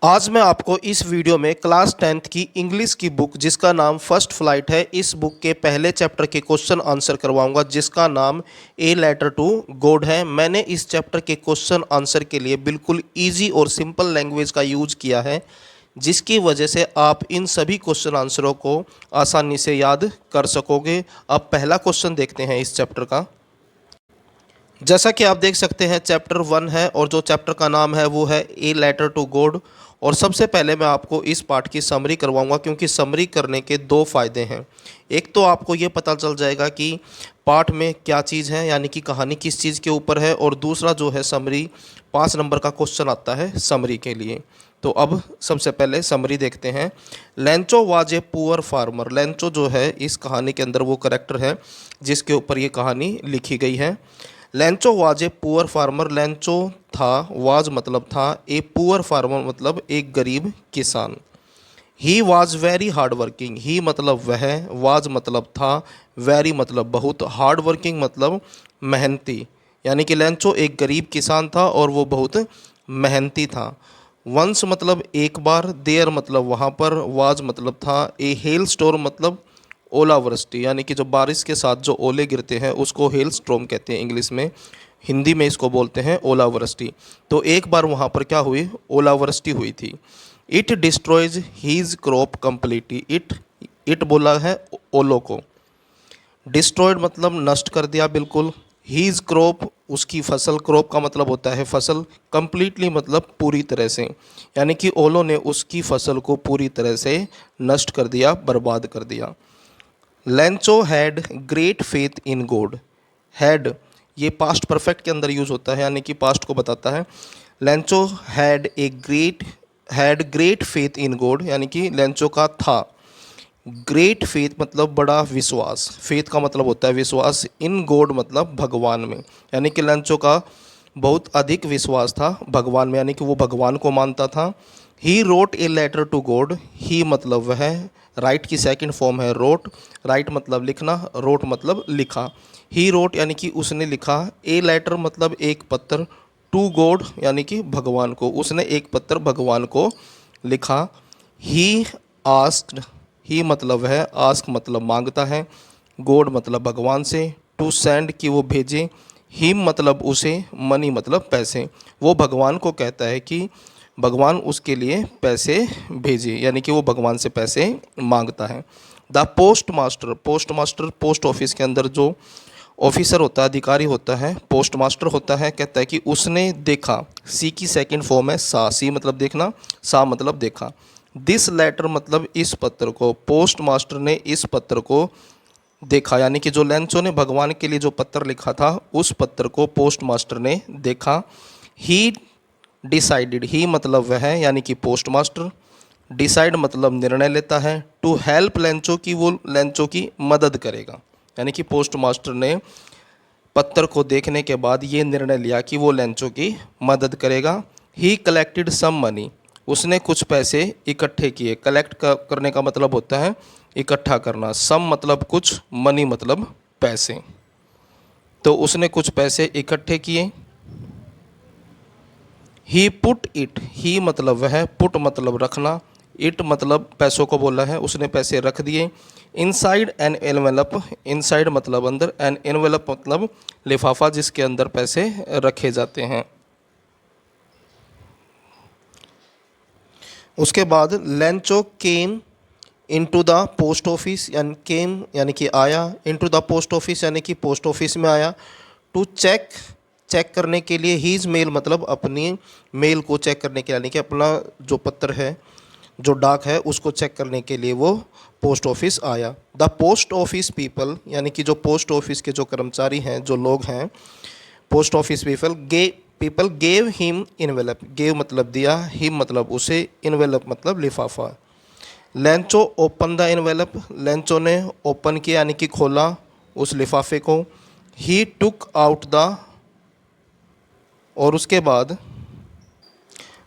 आज मैं आपको इस वीडियो में क्लास 10th की इंग्लिश की बुक जिसका नाम फर्स्ट फ्लाइट है, इस बुक के पहले चैप्टर के क्वेश्चन आंसर करवाऊंगा जिसका नाम ए लेटर टू गॉड है। मैंने इस चैप्टर के क्वेश्चन आंसर के लिए बिल्कुल इजी और सिंपल लैंग्वेज का यूज किया है, जिसकी वजह से आप इन सभी क्वेश्चन आंसरों को आसानी से याद कर सकोगे। अब पहला क्वेश्चन देखते हैं इस चैप्टर का। जैसा कि आप देख सकते हैं चैप्टर 1 है और जो चैप्टर का नाम है वो है ए लेटर टू गॉड। और सबसे पहले मैं आपको इस पार्ट की समरी करवाऊंगा, क्योंकि समरी करने के दो फ़ायदे हैं। एक तो आपको ये पता चल जाएगा कि पार्ट में क्या चीज़ है, यानी कि कहानी किस चीज़ के ऊपर है, और दूसरा जो है समरी, 5 नंबर का क्वेश्चन आता है समरी के लिए। तो अब सबसे पहले समरी देखते हैं। Lencho was a poor farmer. Lencho जो है इस कहानी के अंदर वो करेक्टर है जिसके ऊपर ये कहानी लिखी गई है। Lencho was a poor farmer. Lencho था, वाज मतलब था, ए पुअर फार्मर मतलब एक गरीब किसान। He was very hard working. He मतलब वह, वाज मतलब था, वेरी मतलब बहुत, हार्ड वर्किंग मतलब मेहनती। यानी कि लेंचो एक गरीब किसान था और वो बहुत मेहनती था। वंस मतलब एक बार, देयर मतलब वहाँ पर, वाज मतलब था, ए हेल स्टोर्म मतलब ओलावृष्टि, यानी कि जो बारिश के साथ जो ओले गिरते हैं उसको हेल स्टॉर्म कहते हैं इंग्लिश में, हिंदी में इसको बोलते हैं ओलावृष्टि। तो एक बार वहाँ पर क्या हुई, ओलावृष्टि हुई थी। It destroys his crop completely. It बोला है ओलो को। डिस्ट्रॉयड मतलब नष्ट कर दिया बिल्कुल। हीज क्रॉप उसकी फसल, क्रॉप का मतलब होता है फसल, कम्प्लीटली मतलब पूरी तरह से, यानी कि ओलो ने उसकी फसल को पूरी तरह से नष्ट कर दिया, बर्बाद कर दिया। Lencho had great faith in God. Had ये पास्ट परफेक्ट के अंदर यूज होता है, यानी कि पास्ट को बताता है। Lencho had great faith in God, यानी कि लेंचो का था ग्रेट फेथ मतलब बड़ा विश्वास, फेथ का मतलब होता है विश्वास, इन गॉड मतलब भगवान में, यानी कि लेंचो का बहुत अधिक विश्वास था भगवान में, यानी कि वो भगवान को मानता था। He wrote a letter to God. He मतलब वह, राइट की सेकंड फॉर्म है रोट। राइट मतलब लिखना, रोट मतलब लिखा। ही रोट यानी कि उसने लिखा, ए लेटर मतलब एक पत्र, टू गॉड यानी कि भगवान को, उसने एक पत्र भगवान को लिखा। ही आस्क्ड, ही मतलब है, आस्क मतलब मांगता है, गॉड मतलब भगवान से, टू सेंड कि वो भेजे, हिम मतलब उसे, मनी मतलब पैसे। वो भगवान को कहता है कि भगवान उसके लिए पैसे भेजे, यानी कि वो भगवान से पैसे मांगता है। The post master, post master post office के अंदर जो ऑफिसर होता है, अधिकारी होता है, पोस्ट मास्टर होता है, कहता है कि उसने देखा, सी की सेकंड फॉर्म है सा, सी मतलब देखना, सा मतलब देखा। दिस लेटर मतलब इस पत्र को, पोस्ट मास्टर ने इस पत्र को देखा, यानी कि जो लेंचो ने भगवान के लिए जो पत्र लिखा था उस पत्र को पोस्ट मास्टर ने देखा। ही डिसाइडेड, ही मतलब वह है, यानी कि पोस्ट मास्टर, डिसाइड मतलब निर्णय लेता है, टू हेल्प लेंचो की वो लेंचो की मदद करेगा, यानी कि पोस्ट मास्टर ने पत्र को देखने के बाद ये निर्णय लिया कि वो लेंचो की मदद करेगा। ही कलेक्टेड सम मनी, उसने कुछ पैसे इकट्ठे किए। कलेक्ट करने का मतलब होता है इकट्ठा करना, सम मतलब कुछ, मनी मतलब पैसे। तो उसने कुछ पैसे इकट्ठे किए। ही पुट इट, ही मतलब वह, पुट मतलब रखना, इट मतलब पैसों को बोला है, उसने पैसे रख दिए। इनसाइड एन एनवेलप, इनसाइड मतलब अंदर, एन एनवेलप मतलब लिफाफा जिसके अंदर पैसे रखे जाते हैं। उसके बाद Lencho came into the post office, यानी केम यानी कि आया, इनटू द पोस्ट ऑफिस यानी कि पोस्ट ऑफिस में आया। टू चेक, चेक करने के लिए, हीज मेल मतलब अपनी मेल को चेक करने के लिए, यानी कि अपना जो पत्र है, जो डाक है, उसको चेक करने के लिए वो पोस्ट ऑफिस आया। द पोस्ट ऑफिस पीपल यानी कि जो पोस्ट ऑफिस के जो कर्मचारी हैं, जो लोग हैं, post office people gave him envelope, gave मतलब दिया, हिम मतलब उसे, इनवेलप मतलब लिफाफा। Lencho open the envelope, Lencho ने ओपन किया यानी कि खोला उस लिफाफे को। ही टुक आउट द, और उसके बाद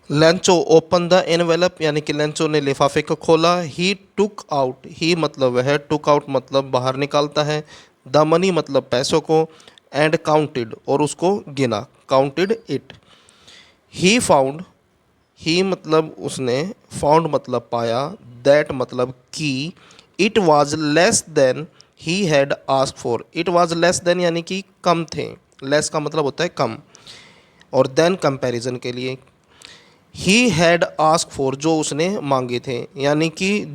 लेंचो ओपन द एनवेलप यानी कि लेंचो ने लिफाफे को खोला। ही टुक आउट, ही मतलब वह, टुक आउट मतलब बाहर निकालता है, द मनी मतलब पैसों को, एंड काउंटेड और उसको गिना, counted it. He found, he मतलब उसने, फाउंड मतलब पाया, दैट मतलब कि, it was less than he had ask for. It was less than यानी कि कम थे, लेस का मतलब होता है कम, और देन कंपैरिजन के लिए। ही हैड आस्क फॉर जो उसने मांगे थे, यानी कि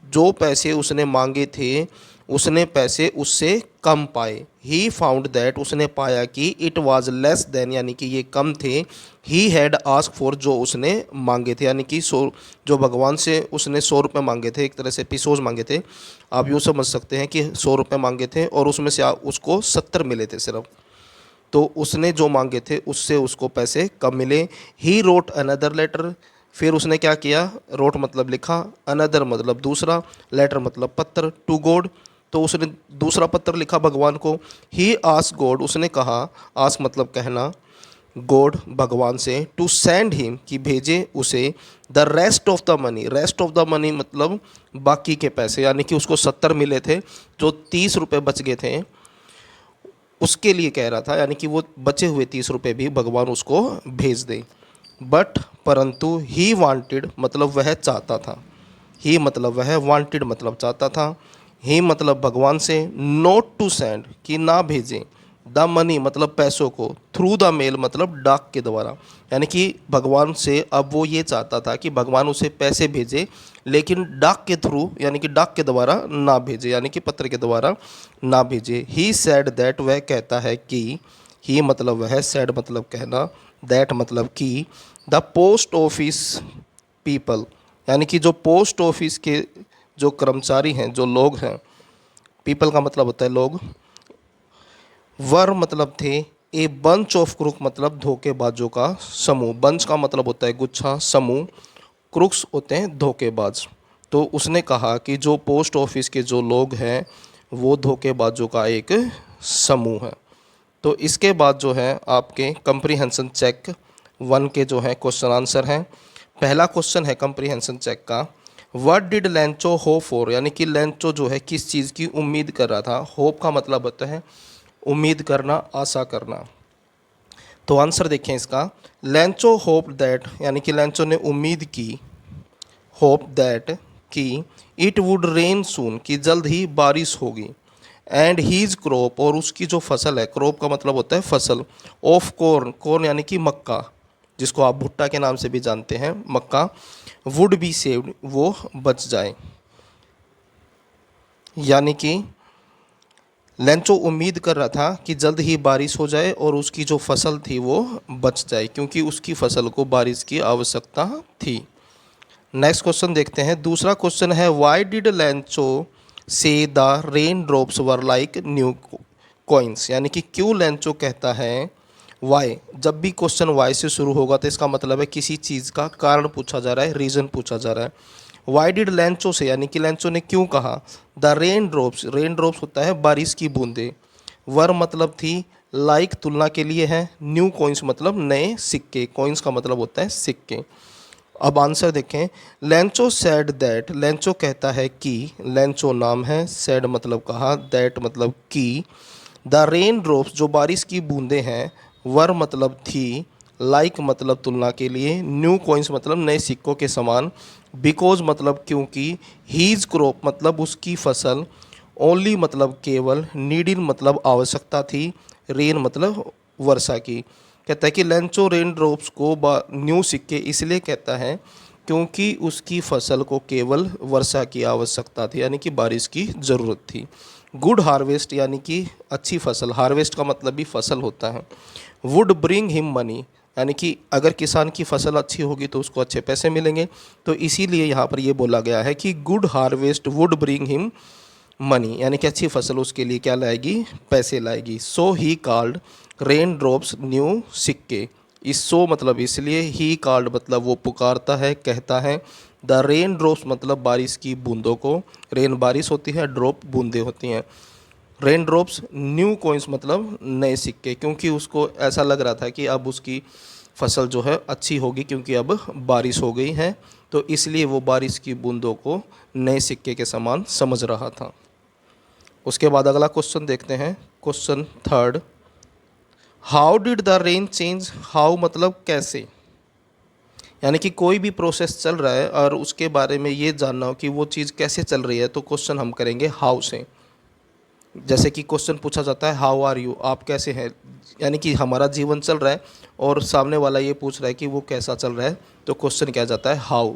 जो पैसे उसने मांगे थे उसने पैसे उससे कम पाए। ही फाउंड दैट उसने पाया कि, इट वाज लेस देन यानी कि ये कम थे, ही हैड आस्क फॉर जो उसने मांगे थे, यानी कि जो भगवान से उसने 100 रुपये मांगे थे, एक तरह से पिसोज मांगे थे। आप यूँ समझ सकते हैं कि 100 रुपये मांगे थे और उसमें से उसको 70 मिले थे सिर्फ, तो उसने जो मांगे थे उससे उसको पैसे कम मिले। ही रोट अनदर लेटर, फिर उसने क्या किया, रोट मतलब लिखा, अनदर मतलब दूसरा, लेटर मतलब पत्र, टू गॉड, तो उसने दूसरा पत्र लिखा भगवान को। ही आस्क गॉड उसने कहा, आस्क मतलब कहना, गॉड भगवान से, टू सेंड हिम कि भेजे उसे, the rest of the money, rest of the money मतलब बाकी के पैसे, यानी कि उसको 70 मिले थे, जो 30 रुपये बच गए थे उसके लिए कह रहा था, यानी कि वो बचे हुए 30 रुपये भी भगवान उसको भेज दे। बट परंतु ही वांटेड मतलब वह चाहता था, ही मतलब वह, वांटेड मतलब चाहता था, ही मतलब भगवान से, नोट टू सेंड कि ना भेजें, द मनी मतलब पैसों को, थ्रू द मेल मतलब डाक के द्वारा, यानी कि भगवान से अब वो ये चाहता था कि भगवान उसे पैसे भेजे लेकिन डाक के थ्रू यानी कि डाक के द्वारा ना भेजे, यानी कि पत्र के द्वारा ना भेजे। ही सैड दैट वह कहता है कि, ही मतलब वह, सैड मतलब कहना, दैट मतलब कि, द पोस्ट ऑफिस पीपल यानी कि जो पोस्ट ऑफिस के जो कर्मचारी हैं, जो लोग हैं, पीपल का मतलब होता है लोग, वर मतलब थे, ए बंच ऑफ क्रुक मतलब धोखेबाजों का समूह, बंच का मतलब होता है गुच्छा, समूह, क्रुक्स होते हैं धोखेबाज। तो उसने कहा कि जो पोस्ट ऑफिस के जो लोग हैं वो धोखेबाजों का एक समूह है। तो इसके बाद जो है आपके कंप्रीहेंशन चेक 1 के जो है क्वेश्चन आंसर हैं। पहला क्वेश्चन है कंप्रीहेंशन चेक का, what did Lencho hope for, यानी कि लेंचो जो है किस चीज़ की उम्मीद कर रहा था। होप का मतलब होता है उम्मीद करना, आशा करना। तो आंसर देखें इसका, लेंचो होप दैट यानी कि लेंचो ने उम्मीद की, होप दैट कि, इट वुड रेन सून कि जल्द ही बारिश होगी, एंड हीज क्रॉप और उसकी जो फसल है, क्रॉप का मतलब होता है फसल, ऑफ कॉर्न, कॉर्न यानी कि मक्का, जिसको आप भुट्टा के नाम से भी जानते हैं, मक्का, वुड बी सेव्ड वो बच जाए। यानी कि लेंचो उम्मीद कर रहा था कि जल्द ही बारिश हो जाए और उसकी जो फसल थी वो बच जाए, क्योंकि उसकी फसल को बारिश की आवश्यकता थी। नेक्स्ट क्वेश्चन देखते हैं। दूसरा क्वेश्चन है, वाई डिड लेंचो से the rain drops were like new coins, यानी कि क्यों लेंचो कहता है वाई। जब भी क्वेश्चन वाई से शुरू होगा तो इसका मतलब है किसी चीज़ का कारण पूछा जा रहा है, रीज़न पूछा जा रहा है। वाई डिड लेंचो से यानी कि लेंचो ने क्यों कहा, द रेन ड्रॉप्स होता है बारिश की बूंदे, वर मतलब थी, लाइक तुलना के लिए है, न्यू कॉइन्स मतलब नए सिक्के, कॉइन्स का मतलब होता है सिक्के। अब आंसर देखें, लेंचो सैड दैट, लेंचो कहता है कि, लेंचो नाम है, सैड मतलब कहा, दैट मतलब कि, द रेन ड्रॉप्स जो बारिश की बूंदें हैं, वर मतलब थी, लाइक मतलब तुलना के लिए, न्यू कॉइन्स मतलब नए सिक्कों के समान, बिकॉज मतलब क्योंकि, हीज क्रॉप मतलब उसकी फसल, ओनली मतलब केवल, नीडिल मतलब आवश्यकता थी, रेन मतलब वर्षा की। कहता है कि लेंचो रेन ड्रॉप्स को न्यू सिक्के इसलिए कहता है क्योंकि उसकी फसल को केवल वर्षा की आवश्यकता थी, यानी कि बारिश की ज़रूरत थी। गुड हार्वेस्ट यानी कि अच्छी फसल, हार्वेस्ट का मतलब भी फसल होता है। वुड ब्रिंग हिम मनी यानी कि अगर किसान की फसल अच्छी होगी तो उसको अच्छे पैसे मिलेंगे, तो इसीलिए यहाँ पर ये बोला गया है कि good harvest would bring him money, यानी कि अच्छी फसल उसके लिए क्या लाएगी, पैसे लाएगी। So he called rain drops new सिक्के, इस सो मतलब इसलिए, ही कॉल्ड मतलब वो पुकारता है, कहता है, द रेन ड्रॉप्स मतलब बारिश की बूंदों को, रेन बारिश होती है, ड्रॉप बूंदें होती हैं, रेन ड्रॉप्स न्यू कॉइन्स मतलब नए सिक्के, क्योंकि उसको ऐसा लग रहा था कि अब उसकी फसल जो है अच्छी होगी क्योंकि अब बारिश हो गई है, तो इसलिए वो बारिश की बूंदों को नए सिक्के के समान समझ रहा था। उसके बाद अगला क्वेश्चन देखते हैं, question third, how did the rain change, how मतलब कैसे, यानी कि कोई भी प्रोसेस चल रहा है और उसके बारे में ये जानना हो कि वो चीज़ कैसे चल रही है, तो क्वेश्चन हम करेंगे हाउ से। जैसे कि क्वेश्चन पूछा जाता है हाउ आर यू, आप कैसे हैं, यानी कि हमारा जीवन चल रहा है और सामने वाला ये पूछ रहा है कि वो कैसा चल रहा है, तो क्वेश्चन क्या जाता है हाउ,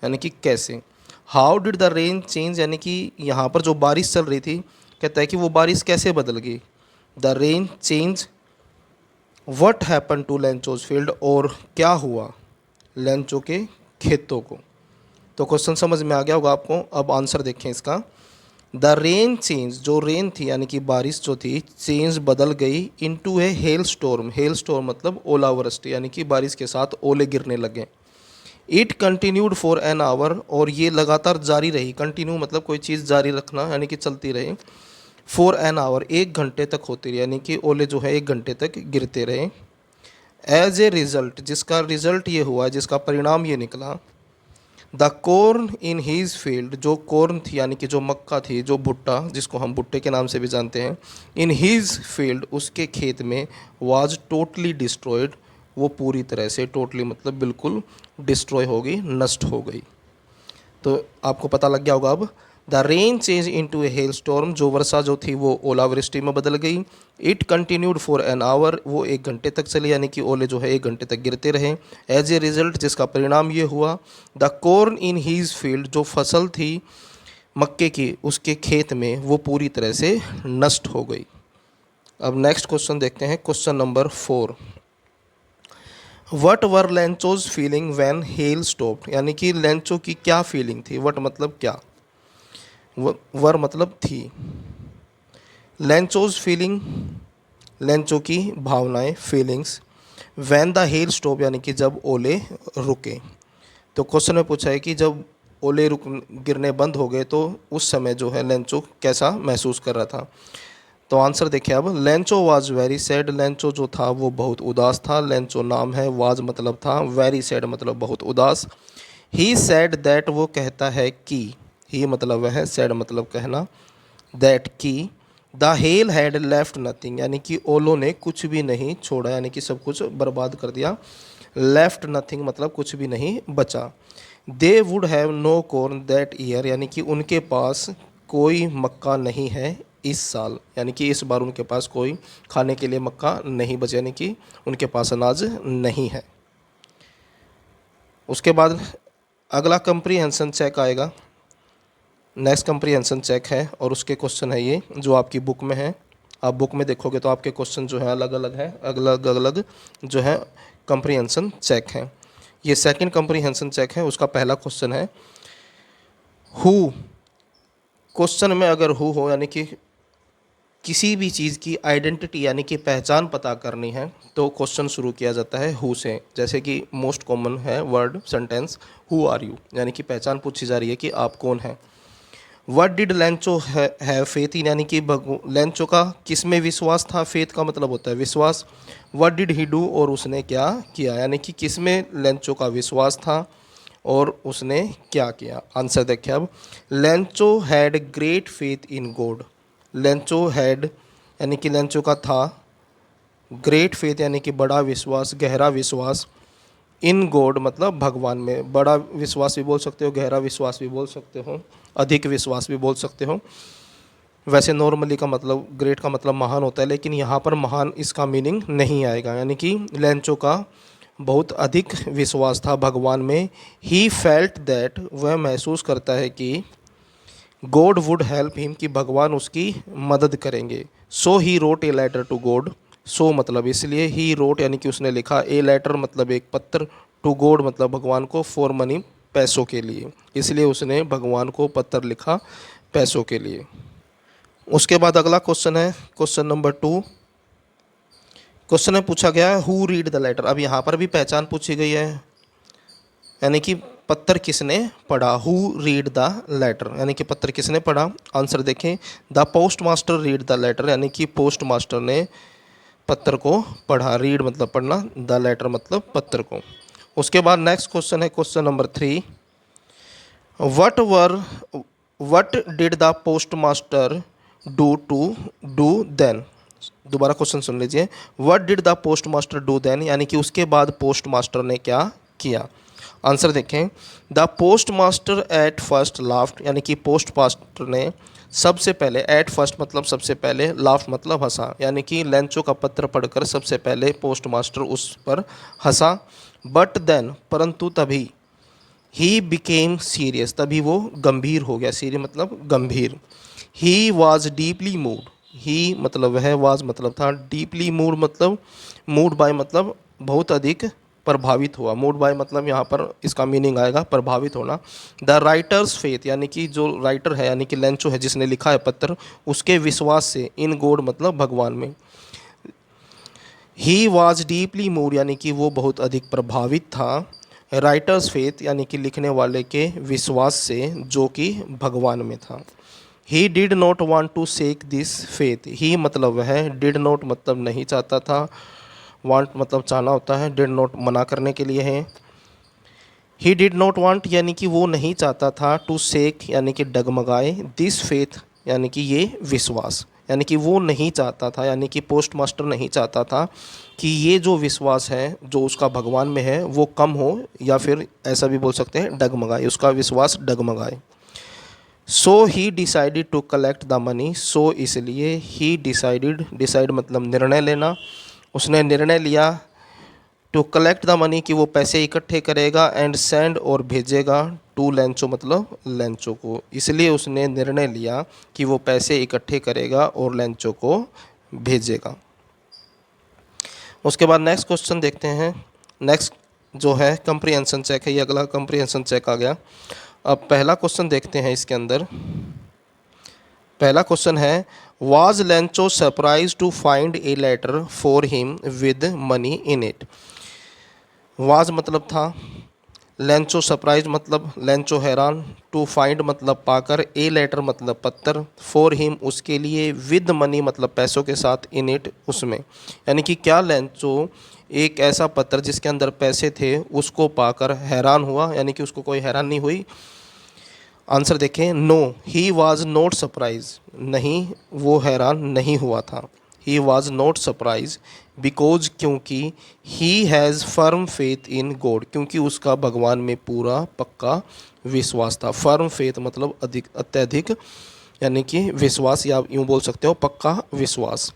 यानी कि कैसे। How did the rain change, यानी कि यहाँ पर जो बारिश चल रही थी, कहता है कि वो बारिश कैसे बदल गई। The rain change what happen to Lencho's field, और क्या हुआ लेंचो के खेतों को। तो क्वेश्चन समझ में आ गया होगा आपको। अब आंसर देखें इसका। द रेन चेंज, जो रेन थी यानी कि बारिश जो थी, चेंज बदल गई इनटू ए हेल स्टॉर्म। हेल स्टॉर्म मतलब ओलावृष्टि, यानी कि बारिश के साथ ओले गिरने लगे। It continued for an hour, और ये लगातार जारी रही। कंटिन्यू मतलब कोई चीज़ जारी रखना, यानी कि चलती रही। फॉर एन आवर, 1 घंटे तक होती रही, यानी कि ओले जो है 1 घंटे तक गिरते रहे। एज ए रिजल्ट, जिसका रिजल्ट ये हुआ, जिसका परिणाम ये निकला, the corn in his field, जो कॉर्न थी यानी कि जो मक्का थी, जो भुट्टा, जिसको हम भुट्टे के नाम से भी जानते हैं, इन हीज फील्ड, उसके खेत में, वाज टोटली डिस्ट्रॉयड, वो पूरी तरह से, टोटली मतलब बिल्कुल डिस्ट्रॉय हो गई, नष्ट हो गई। तो आपको पता लग गया होगा अब। The rain change into A hail storm, जो वर्षा जो थी वो ओलावृष्टि में बदल गई। It continued for an hour, वो 1 घंटे तक चली, यानी कि ओले जो है 1 घंटे तक गिरते रहे। एज ए रिजल्ट, जिसका परिणाम ये हुआ, the corn in his field, जो फसल थी मक्के की उसके खेत में, वो पूरी तरह से नष्ट हो गई। अब नेक्स्ट क्वेश्चन देखते हैं, question number 4। What were Lencho's feeling when hello stopped, यानी कि लेंचो की क्या फीलिंग थी। वट मतलब क्या, वर मतलब थी। लेंचोज फीलिंग, लेंचो की भावनाएं, feelings. When the hell stop, यानी कि जब ओले रुके। तो क्वेश्चन में पूछा है कि जब ओले रुक गिरने बंद हो गए तो उस समय जो है लेंचो कैसा महसूस कर रहा था। तो आंसर देखिए अब। Lencho was very sad, Lencho जो था वो बहुत उदास था। लेंचो नाम है, वाज मतलब था, वेरी सैड मतलब बहुत उदास। ही सैड दैट, वो कहता है कि, ही मतलब वह, सैड मतलब कहना, दैट की, the hell had left nothing, यानी कि ओलो ने कुछ भी नहीं छोड़ा, यानी कि सब कुछ बर्बाद कर दिया। लेफ्ट नथिंग मतलब कुछ भी नहीं बचा। They would have no corn that year, यानी कि उनके पास कोई मक्का नहीं है इस साल, यानी कि इस बार उनके पास कोई खाने के लिए मक्का नहीं बचा, यानी कि उनके पास अनाज नहीं है। उसके बाद अगला कंप्रीहेंशन चेक आएगा। नेक्स्ट कंप्रीहेंशन चेक है और उसके क्वेश्चन है ये, जो आपकी बुक में है। आप बुक में देखोगे तो आपके क्वेश्चन जो है अलग अलग है, अलग अलग जो है कंप्रीहेंशन चेक है। ये सेकंड कंप्रीहेंशन चेक है, उसका पहला क्वेश्चन है हु। क्वेश्चन में अगर हु हो, यानी कि किसी भी चीज़ की आइडेंटिटी यानी कि पहचान पता करनी है, तो क्वेश्चन शुरू किया जाता है हु से। जैसे कि मोस्ट कॉमन है word sentence who are you, यानी कि पहचान पूछी जा रही है कि आप कौन हैं। What did Lencho have faith in, यानी कि लेंचो का किस में विश्वास था। फेथ का मतलब होता है विश्वास। व्हाट डिड ही डू, और उसने क्या किया, यानी कि किस में लेंचो का विश्वास था और उसने क्या किया। आंसर देखिए अब। Lencho had great faith in God, Lencho had यानी कि लेंचो का था, ग्रेट फेथ यानी कि बड़ा विश्वास, गहरा विश्वास, इन गॉड मतलब भगवान में। बड़ा विश्वास भी बोल सकते हो, गहरा विश्वास भी बोल सकते हो, अधिक विश्वास भी बोल सकते हो। वैसे नॉर्मली का मतलब, ग्रेट का मतलब महान होता है, लेकिन यहाँ पर महान इसका मीनिंग नहीं आएगा, यानी कि लेंचो का बहुत अधिक विश्वास था भगवान में। ही फेल्ट दैट, वह महसूस करता है कि गॉड वुड हेल्प हिम, कि भगवान उसकी मदद करेंगे। So he wrote a letter to God, so मतलब इसलिए, ही रोट यानी कि उसने लिखा, ए लेटर मतलब एक पत्र, टू गॉड मतलब भगवान को, फॉर मनी पैसों के लिए, इसलिए उसने भगवान को पत्र लिखा पैसों के लिए। उसके बाद अगला क्वेश्चन है क्वेश्चन नंबर 2। क्वेश्चन में पूछा गया है हु रीड द लेटर। अब यहाँ पर भी पहचान पूछी गई है, यानी कि पत्र किसने पढ़ा। हु रीड द लेटर यानी कि पत्र किसने पढ़ा। आंसर देखें। The post master read the letter, यानी कि पोस्ट मास्टर ने पत्र को पढ़ा। रीड मतलब पढ़ना, द लेटर मतलब पत्र को। उसके बाद नेक्स्ट क्वेश्चन है question number 3। What did the post master do to do then. दोबारा क्वेश्चन सुन लीजिए। What did the post master do then, यानी कि उसके बाद पोस्ट मास्टर ने क्या किया। आंसर देखें, the post master at first laughed, यानी कि पोस्ट मास्टर ने सबसे पहले, एट फर्स्ट मतलब सबसे पहले, लाफ्ट मतलब हंसा, यानी कि लेंचो का पत्र पढ़कर सबसे पहले पोस्ट मास्टर उस पर हंसा। बट देन, परंतु तभी, ही बिकेम सीरियस, तभी वो गंभीर हो गया, सीरियस मतलब गंभीर। ही वॉज डीपली मूड, ही मतलब वह, वाज मतलब था, डीपली मूड मतलब, मूड बाय मतलब बहुत अधिक प्रभावित हुआ, मूड बाय मतलब यहाँ पर इसका मीनिंग आएगा प्रभावित होना। द राइटर्स फेथ, यानी कि जो राइटर है यानी कि लेंचो है जिसने लिखा है पत्र, उसके विश्वास से, इन गॉड मतलब भगवान में। ही वॉज डीपली मूड, यानी कि वो बहुत अधिक प्रभावित था, राइटर्स फेथ यानी कि लिखने वाले के विश्वास से, जो कि भगवान में था। He did not want to shake this faith, he मतलब वह, डिड नॉट मतलब नहीं चाहता था, वांट मतलब चाहना होता है, डिड नॉट मना करने के लिए है। ही डिड नॉट वांट यानी कि वो नहीं चाहता था, टू सेक यानी कि डगमगाए, दिस फेथ यानी कि ये विश्वास, यानी कि वो नहीं चाहता था, यानी कि पोस्ट मास्टर नहीं चाहता था कि ये जो विश्वास है जो उसका भगवान में है वो कम हो, या फिर ऐसा भी बोल सकते हैं डगमगाए, उसका विश्वास डगमगाए। So he decided to collect the money, so इसलिए, ही डिसाइडेड, डिसाइड मतलब निर्णय लेना, उसने निर्णय लिया, टू कलेक्ट द मनी कि वो पैसे इकट्ठे करेगा, एंड सेंड और भेजेगा, टू लेंचो मतलब लेंचो को, इसलिए उसने निर्णय लिया कि वो पैसे इकट्ठे करेगा और लेंचो को भेजेगा। उसके बाद नेक्स्ट क्वेश्चन देखते हैं। नेक्स्ट जो है कंप्रीहेंशन चेक है, ये अगला कंप्रीहेंशन चेक आ गया। अब पहला क्वेश्चन देखते हैं इसके अंदर। पहला क्वेश्चन है, was Lencho surprised to find a letter for him with money in it. Was मतलब था, लेंचो सरप्राइज मतलब लेंचो हैरान, टू फाइंड मतलब पाकर, ए लेटर मतलब पत्थर, फॉर हिम उसके लिए, विद मनी मतलब पैसों के साथ, इन इट उसमें, यानी कि क्या लेंचो एक ऐसा पत्र जिसके अंदर पैसे थे उसको पाकर हैरान हुआ, यानी कि उसको कोई हैरान नहीं हुई। आंसर देखें, no he was not surprise, नहीं वो हैरान नहीं हुआ था, he was not surprise, because क्योंकि, he has firm faith in God क्योंकि उसका भगवान में पूरा पक्का विश्वास था। फर्म फेथ मतलब अधिक, अत्यधिक, यानी कि विश्वास, या यूँ बोल सकते हो पक्का विश्वास।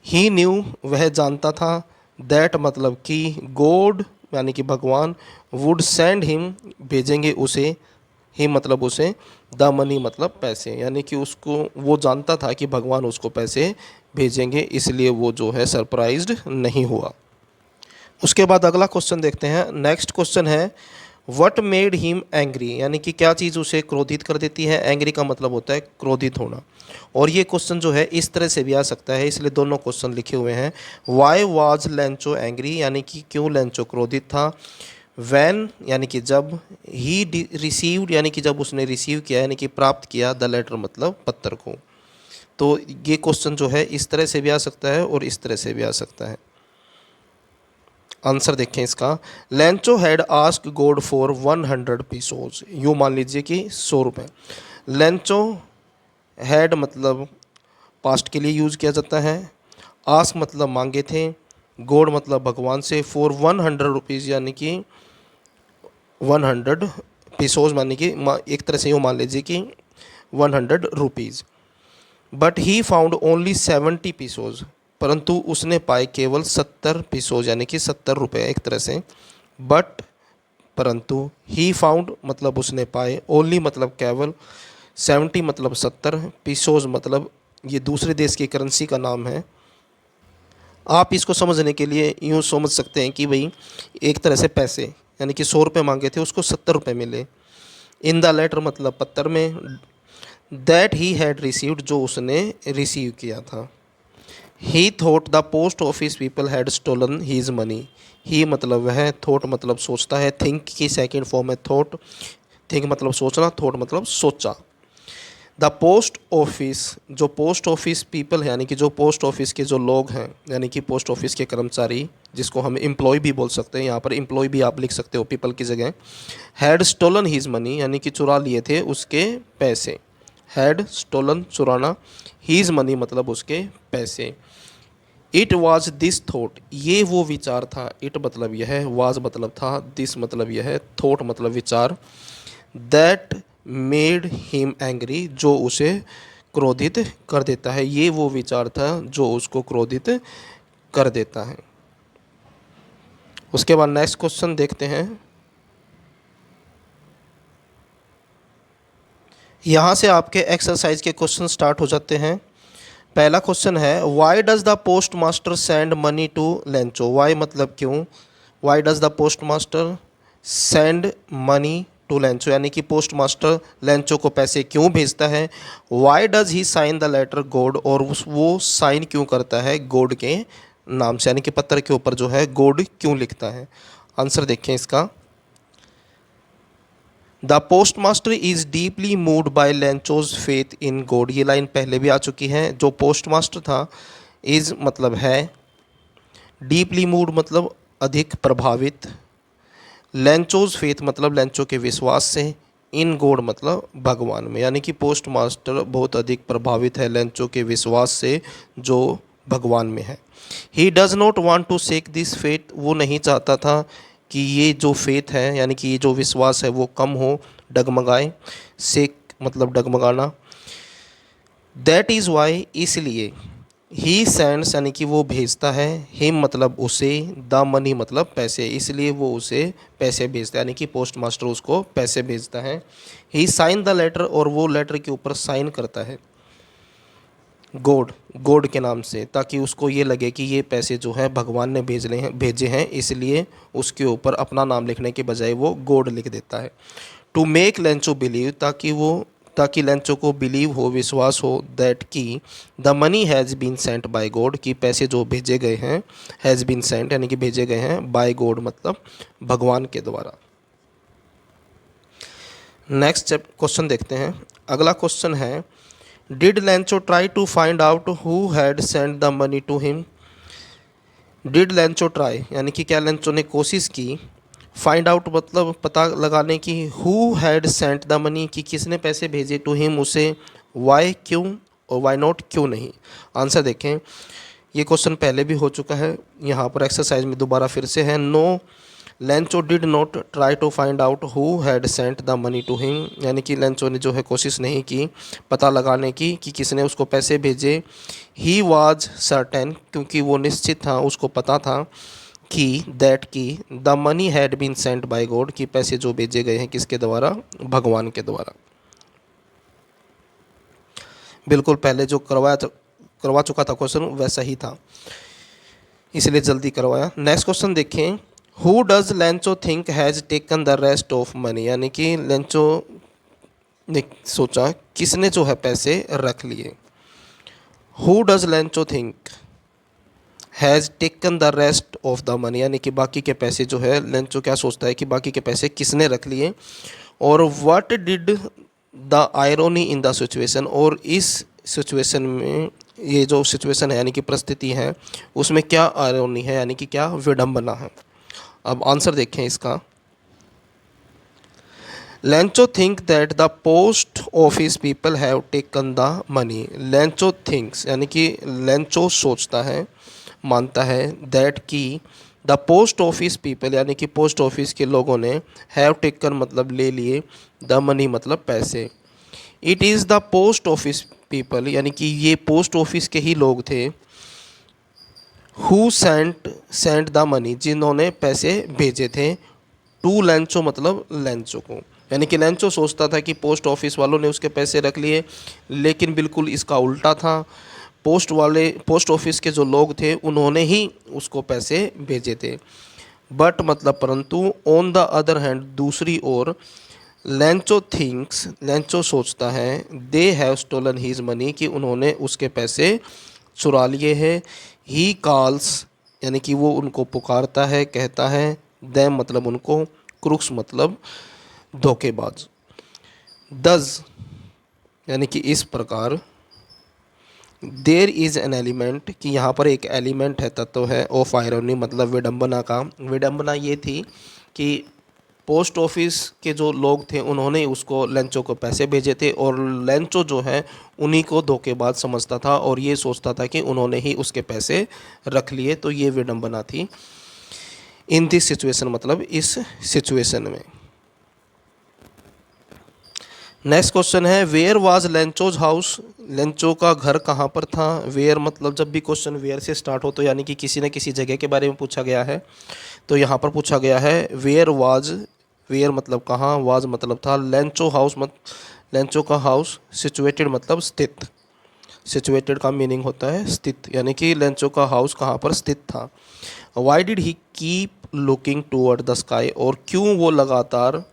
ही न्यू वह जानता था, दैट मतलब कि, गॉड यानी कि भगवान, वुड सेंड हिम भेजेंगे उसे, ही मतलब उसे, द मनी मतलब पैसे, यानी कि उसको वो जानता था कि भगवान उसको पैसे भेजेंगे, इसलिए वो जो है सरप्राइज्ड नहीं हुआ। उसके बाद अगला क्वेश्चन देखते हैं। नेक्स्ट क्वेश्चन है, व्हाट मेड हिम एंग्री, यानी कि क्या चीज़ उसे क्रोधित कर देती है। एंग्री का मतलब होता है क्रोधित होना, और ये क्वेश्चन जो है इस तरह से भी आ सकता है, इसलिए दोनों क्वेश्चन लिखे हुए हैं। वाई वाज लेंचो एंग्री, यानी कि क्यों लेंचो क्रोधित था। वैन यानी कि जब, ही रिसीव्ड यानी कि जब उसने रिसीव किया यानी कि प्राप्त किया, द लेटर मतलब पत्र को। तो ये क्वेश्चन जो है इस तरह से भी आ सकता है और इस तरह से भी आ सकता है। आंसर देखें इसका, Lencho had ask God for 100 pesos, यूँ मान लीजिए कि 100 रुपये। लेंचो हैड मतलब पास्ट के लिए यूज़ किया जाता है, आस्क मतलब मांगे थे, गॉड मतलब भगवान से, फॉर 100 रुपीज़ यानी कि 100 पीसोज, माने कि एक तरह से यूँ मान लीजिए कि 100 rupees. But he found only 70 pesos, परंतु उसने पाए केवल 70 पीसोज यानी कि 70 रुपये एक तरह से। बट परंतु, ही फाउंड मतलब उसने पाए, ओनली मतलब केवल, 70 मतलब 70, पीसोज मतलब ये दूसरे देश की करेंसी का नाम है। आप इसको समझने के लिए यूँ समझ सकते हैं कि भाई एक तरह से पैसे, यानी कि 100 रुपये मांगे थे, उसको 70 रुपये मिले। इन द लेटर मतलब पत्र में, दैट ही हैड रिसीव्ड जो उसने रिसीव किया था। He thought the post office people had stolen his money, he मतलब वह, थॉट मतलब सोचता है, थिंक की सेकेंड फॉर्म है थॉट, थिंक मतलब सोचना, थॉट मतलब सोचा। द पोस्ट ऑफिस, जो पोस्ट ऑफिस पीपल है यानी कि जो पोस्ट ऑफिस के जो लोग हैं, यानी कि पोस्ट ऑफिस के कर्मचारी, जिसको हम एम्प्लॉय भी बोल सकते हैं, यहाँ पर एम्प्लॉय भी आप लिख सकते हो पीपल की जगह। हैड स्टोलन हीज मनी यानी कि चुरा लिए थे उसके पैसे, हैड स्टोलन चुराना, हीज मनी मतलब उसके पैसे। इट वॉज दिस थॉट, ये वो विचार था। इट मतलब यह है, वाज मतलब था, दिस मतलब यह है, थॉट मतलब विचार। दैट मेड हिम एंग्री, जो उसे क्रोधित कर देता है। ये वो विचार था जो उसको क्रोधित कर देता है। उसके बाद नेक्स्ट क्वेश्चन देखते हैं। यहाँ से आपके एक्सरसाइज के क्वेश्चन स्टार्ट हो जाते हैं। पहला क्वेश्चन है, why does the post master send money to Lencho. Why मतलब क्यों, why does the post master send money to Lencho, यानी कि पोस्ट मास्टर लेंचो को पैसे क्यों भेजता है। Why does he sign the letter God, और वो साइन क्यों करता है गॉड के नाम से, यानी कि पत्र के ऊपर जो है गॉड क्यों लिखता है। आंसर देखें इसका। The post master is deeply moved by Lencho's faith in God, ये लाइन पहले भी आ चुकी है। जो पोस्ट मास्टर था, इज़ मतलब है, डीपली मूव्ड मतलब अधिक प्रभावित, लेंचोज फेथ मतलब लेंचो के विश्वास से, इन गॉड मतलब भगवान में, यानी कि पोस्ट मास्टर बहुत अधिक प्रभावित है लेंचो के विश्वास से जो भगवान में है। He does not want to shake this faith, वो नहीं चाहता था कि ये जो फेथ है, यानी कि ये जो विश्वास है वो कम हो, डगमगाए। शेक मतलब डगमगाना। दैट इज़ वाई, इसलिए, ही सेंड्स यानी कि वो भेजता है, हिम मतलब उसे, द मनी मतलब पैसे, इसलिए वो उसे पैसे भेजता है, यानी कि पोस्ट मास्टर उसको पैसे भेजता है। ही साइन द लेटर, और वो लेटर के ऊपर साइन करता है गॉड, गॉड के नाम से, ताकि उसको ये लगे कि ये पैसे जो है भगवान ने भेजे हैं, इसलिए उसके ऊपर अपना नाम लिखने के बजाय वो गॉड लिख देता है। टू मेक लेंचो बिलीव, ताकि लेंचो को बिलीव हो, विश्वास हो, दैट कि the money has been sent by God, कि पैसे जो भेजे गए हैं, हैज़ बीन सेंट यानी कि भेजे गए हैं, बाय गॉड मतलब भगवान के द्वारा। नेक्स्ट क्वेश्चन देखते हैं। अगला क्वेश्चन है, did Lencho try to find out who had send the money to him. Did Lencho try यानी कि क्या लेंचो ने कोशिश की, फाइंड आउट मतलब पता लगाने की, who had sent the money कि किसने पैसे भेजे, टू हिम उसे, वाई क्यों, और वाई नॉट क्यों नहीं। आंसर देखें। ये क्वेश्चन पहले भी हो चुका है, यहाँ पर एक्सरसाइज में दोबारा फिर से है। No, Lencho did not try to find out who had sent the money to him, यानी कि लेंचो ने जो है कोशिश नहीं की पता लगाने की कि किसने उसको पैसे भेजे। ही वाज सर्टेन, क्योंकि वो निश्चित था, उसको पता था कि दैट की the money had been sent by God, कि पैसे जो भेजे गए हैं किसके द्वारा, भगवान के द्वारा। बिल्कुल पहले जो करवा चुका था क्वेश्चन वैसा ही था, इसलिए जल्दी करवाया। नेक्स्ट क्वेश्चन देखें। Who does Lencho think has taken the rest of money, यानी कि लेंचो ने सोचा किसने जो है पैसे रख लिए। Who does Lencho think has taken the rest of the money, यानी कि बाकी के पैसे जो है लेंचो क्या सोचता है कि बाकी के पैसे किसने रख लिए। और what did the irony in the situation, और इस सिचुएशन में, ये जो सिचुएशन है यानी कि परिस्थिति है, उसमें क्या आयरोनी है यानी कि क्या विडंबना है। अब आंसर देखें इसका। Lencho think that the post office people have taken the money. Lencho thinks यानी कि लेंचो सोचता है, मानता है, दैट कि द पोस्ट ऑफिस पीपल यानी कि पोस्ट ऑफिस के लोगों ने, हैव टेकन मतलब ले लिए, द मनी मतलब पैसे। It is the post office people यानी कि ये पोस्ट ऑफिस के ही लोग थे, हु सेंट द मनी जिन्होंने पैसे भेजे थे, टू लेंचो मतलब लेंचो को, यानी कि लेंचो सोचता था कि पोस्ट ऑफिस वालों ने उसके पैसे रख लिए, लेकिन बिल्कुल इसका उल्टा था। पोस्ट ऑफिस के जो लोग थे उन्होंने ही उसको पैसे भेजे थे। बट मतलब परंतु, ऑन द अदर हैंड दूसरी ओर, लेंचो थिंक्स लेंचो सोचता है, they have stolen his money कि उन्होंने उसके पैसे चुरा लिए हैं। ही कॉल्स यानी कि वो उनको पुकारता है, कहता है, दैम मतलब उनको, क्रुक्स मतलब धोखेबाज। दज यानी कि इस प्रकार, देर इज़ एन एलिमेंट कि यहाँ पर एक एलिमेंट है, तत्व है, ऑफ आयरनी मतलब विडंबना का। विडंबना ये थी कि पोस्ट ऑफिस के जो लोग थे उन्होंने उसको लेंचो को पैसे भेजे थे और लेंचो जो है उन्हीं को धोखेबाज समझता था और ये सोचता था कि उन्होंने ही उसके पैसे रख लिए। तो ये विडंबना थी इन दिस सिचुएशन, मतलब इस सिचुएशन में। नेक्स्ट क्वेश्चन है where was Lencho's house, Lencho का घर कहाँ पर था। वेयर मतलब जब भी क्वेश्चन वेयर से स्टार्ट हो तो यानी कि किसी न किसी जगह के बारे में पूछा गया है। तो यहाँ पर पूछा गया है वेयर वाज, वेयर मतलब कहाँ, वाज मतलब था, लेंचो हाउस लेंचो का हाउस, सिचुएटेड मतलब स्थित, सिचुएटेड का मीनिंग होता है स्थित, यानी कि लेंचो का हाउस कहाँ पर स्थित था। Why did he keep looking toward the sky, और क्यों वो लगातार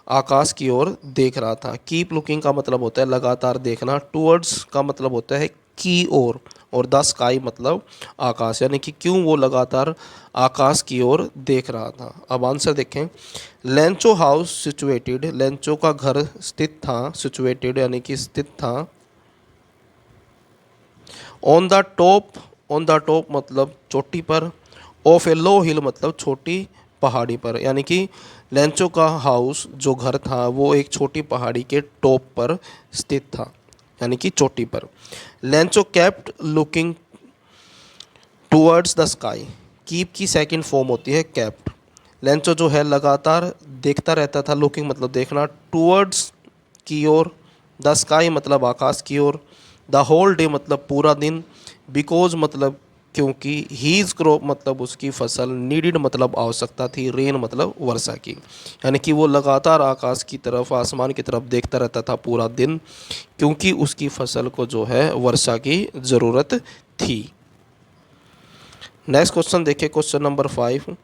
आकाश की ओर देख रहा था। कीप लुकिंग का मतलब होता है लगातार देखना, टूवर्ड्स का मतलब होता है की ओर, और द स्काई मतलब आकाश, यानी कि क्यों वो लगातार आकाश की ओर देख रहा था। अब आंसर देखें। लेंचो हाउस सिचुएटेड, लेंचो का घर स्थित था, सिचुएटेड यानी कि स्थित था। On the top, on the top मतलब चोटी पर, ऑफ ए लो हिल मतलब छोटी पहाड़ी पर, यानी कि लेंचो का हाउस जो घर था वो एक छोटी पहाड़ी के टॉप पर स्थित था, यानी कि चोटी पर। Lencho kept looking towards the sky, keep की सेकंड फॉर्म होती है केप्ट। लेंचो जो है लगातार देखता रहता था, लुकिंग मतलब देखना, टूवर्ड्स की ओर, द स्काई मतलब आकाश की ओर, द होल डे मतलब पूरा दिन, बिकॉज मतलब क्योंकि, हीज क्रॉप मतलब उसकी फसल, नीडिड मतलब आवश्यकता थी, रेन मतलब वर्षा की, यानी कि वो लगातार आकाश की तरफ, आसमान की तरफ देखता रहता था पूरा दिन क्योंकि उसकी फसल को जो है वर्षा की ज़रूरत थी। नेक्स्ट क्वेश्चन देखिए, question number 5।